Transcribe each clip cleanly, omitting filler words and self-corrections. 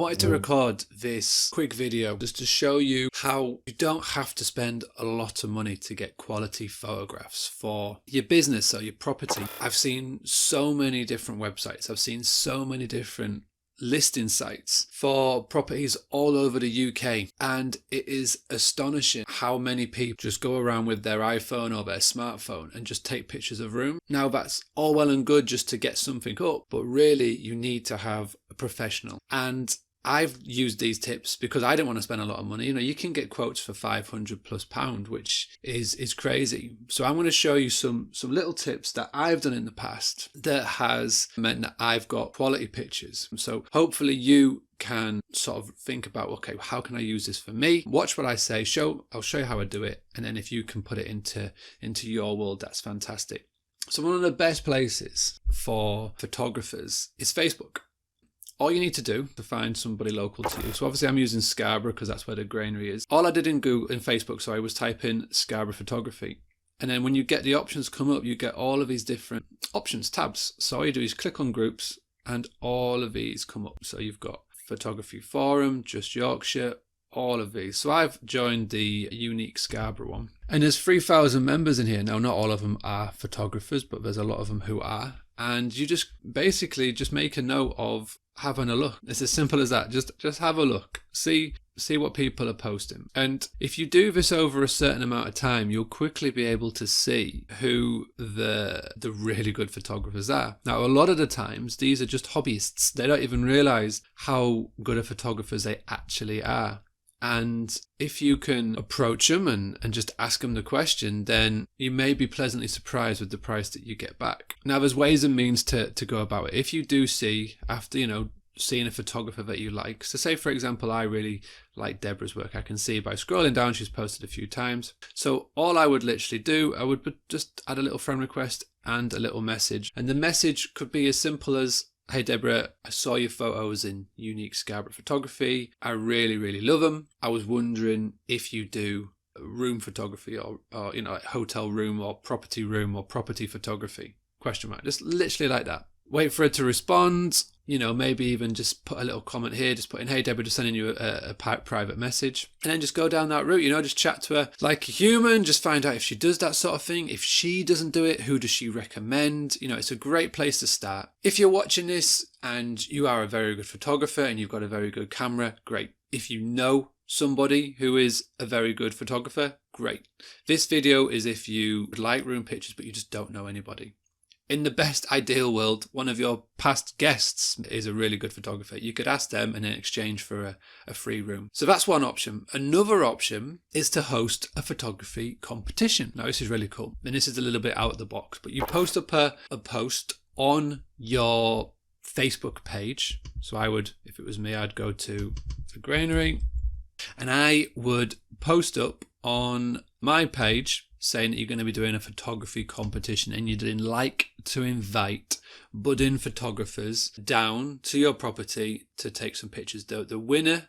wanted to record this quick video just to show you how you don't have to spend a lot of money to get quality photographs for your business or your property. I've seen so many different websites. I've seen so many different listing sites for properties all over the UK, and it is astonishing how many people just go around with their iPhone or their smartphone and just take pictures of room. Now that's all well and good just to get something up, but really you need to have a professional. And I've used these tips because I didn't want to spend a lot of money. You know, you can get quotes for £500+, which is crazy. So I'm going to show you some little tips that I've done in the past that has meant that I've got quality pictures. So hopefully you can sort of think about, okay, how can I use this for me? Watch what I say, I'll show you how I do it. And then if you can put it into your world, that's fantastic. So one of the best places for photographers is Facebook. All you need to do to find somebody local to you. So obviously I'm using Scarborough because that's where the granary is. All I did in Facebook, was type in Scarborough photography. And then when you get the options come up, you get all of these different options, tabs. So all you do is click on groups and all of these come up. So you've got Photography Forum, Just Yorkshire, all of these. So I've joined the Unique Scarborough one. And there's 3,000 members in here. Now, not all of them are photographers, but there's a lot of them who are. And you just basically just make a note of having a look. It's as simple as that. Just have a look. See what people are posting. And if you do this over a certain amount of time, you'll quickly be able to see who the really good photographers are. Now, a lot of the times, these are just hobbyists. They don't even realize how good of photographers they actually are. And if you can approach them and just ask them the question, then you may be pleasantly surprised with the price that you get back. Now, there's ways and means to go about it. If you do see, after, seeing a photographer that you like, so say, for example, I really like Deborah's work. I can see by scrolling down, she's posted a few times. So all I would literally do, I would just add a little friend request and a little message. And the message could be as simple as, "Hey Deborah, I saw your photos in Unique Scarborough Photography. I really, really love them. I was wondering if you do room photography or like hotel room or property photography? Question mark." Just literally like that. Wait for her to respond. Maybe even just put a little comment here, just put in, "Hey Deborah, just sending you a private message." And then just go down that route, just chat to her like a human, just find out if she does that sort of thing. If she doesn't do it, who does she recommend? It's a great place to start. If you're watching this and you are a very good photographer and you've got a very good camera, great. If you know somebody who is a very good photographer, great. This video is if you like room pictures but you just don't know anybody. In the best ideal world, one of your past guests is a really good photographer. You could ask them and in exchange for a free room. So that's one option. Another option is to host a photography competition. Now, this is really cool. And this is a little bit out of the box, but you post up a post on your Facebook page. So I would, if it was me, I'd go to the granary and I would post up on my page saying that you're going to be doing a photography competition and you'd like to invite budding photographers down to your property to take some pictures. The winner,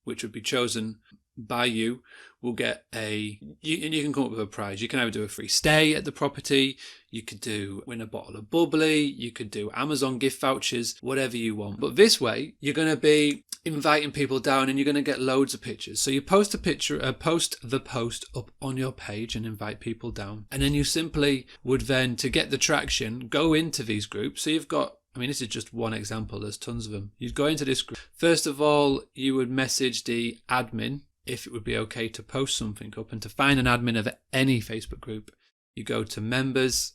which would be chosen by you, will get and you can come up with a prize. You can either do a free stay at the property, you could win a bottle of bubbly, you could do Amazon gift vouchers, whatever you want. But this way, you're going to be inviting people down and you're going to get loads of pictures. So you post the post up on your page and invite people down. And then you simply would then, to get the traction, go into these groups. So you've got, this is just one example, there's tons of them. You'd go into this group. First of all, you would message the admin if it would be okay to post something up. And to find an admin of any Facebook group, you go to members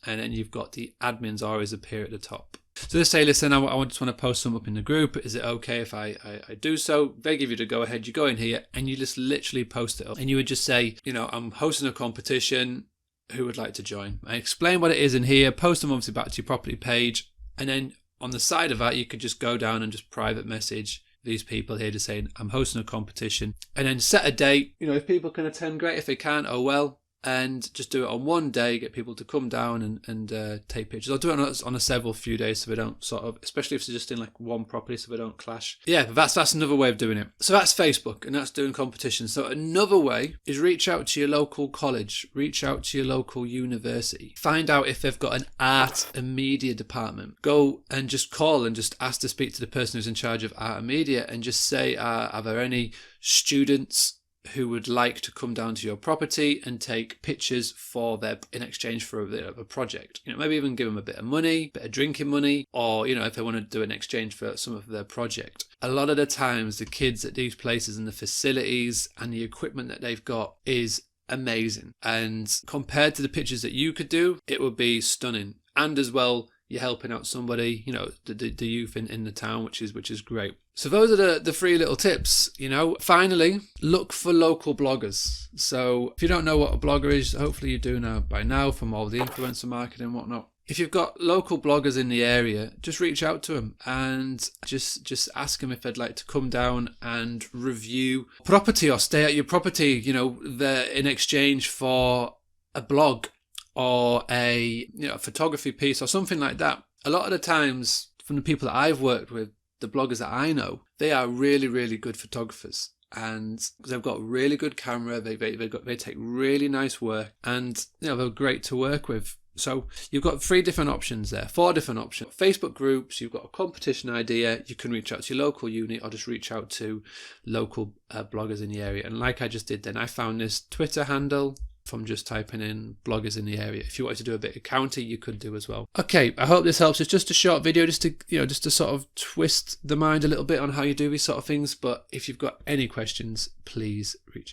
and then you've got the admins always appear at the top. So they say, "Listen, I just want to post some up in the group. Is it okay if I do so?" They give you the go ahead. You go in here and you just literally post it up. And you would just say, "I'm hosting a competition. Who would like to join?" I explain what it is in here, post them obviously back to your property page. And then on the side of that, you could just go down and just private message these people here to say, "I'm hosting a competition," and then set a date. If people can attend, great. If they can't, oh well. and just do it on one day, get people to come down and take pictures. I'll do it on a several few days so we don't sort of, especially if it's just in like one property, so we don't clash. Yeah, but that's another way of doing it. So that's Facebook, and that's doing competitions. So another way is reach out to your local college, reach out to your local university, find out if they've got an art and media department. Go and just call and just ask to speak to the person who's in charge of art and media, and just say, are there any students who would like to come down to your property and take pictures for their, in exchange for a project? You know, maybe even give them a bit of money, a bit of drinking money, or, you know, if they want to do an exchange for some of their project. A lot of the times the kids at these places and the facilities and the equipment that they've got is amazing, and compared to the pictures that you could do, it would be stunning. And as well, you're helping out somebody, you know, the youth in the town, which is great. So those are the 3 little tips. You know, finally, look for local bloggers. So if you don't know what a blogger is, hopefully you do know by now from all the influencer marketing and whatnot. If you've got local bloggers in the area, just reach out to them and just ask them if they'd like to come down and review property or stay at your property, you know, in exchange for a blog or a photography piece or something like that. A lot of the times, from the people that I've worked with, the bloggers that I know, they are really, really good photographers, and they've got really good camera. They take really nice work, and you know, they're great to work with. So you've got 4 different options. Facebook groups, you've got a competition idea, you can reach out to your local uni or just reach out to local bloggers in the area. And like I just did then, I found this Twitter handle from just typing in bloggers in the area. If you wanted to do a bit of county, you could do as well. Okay, I hope this helps. It's just a short video, just to sort of twist the mind a little bit on how you do these sort of things. But if you've got any questions, please reach out.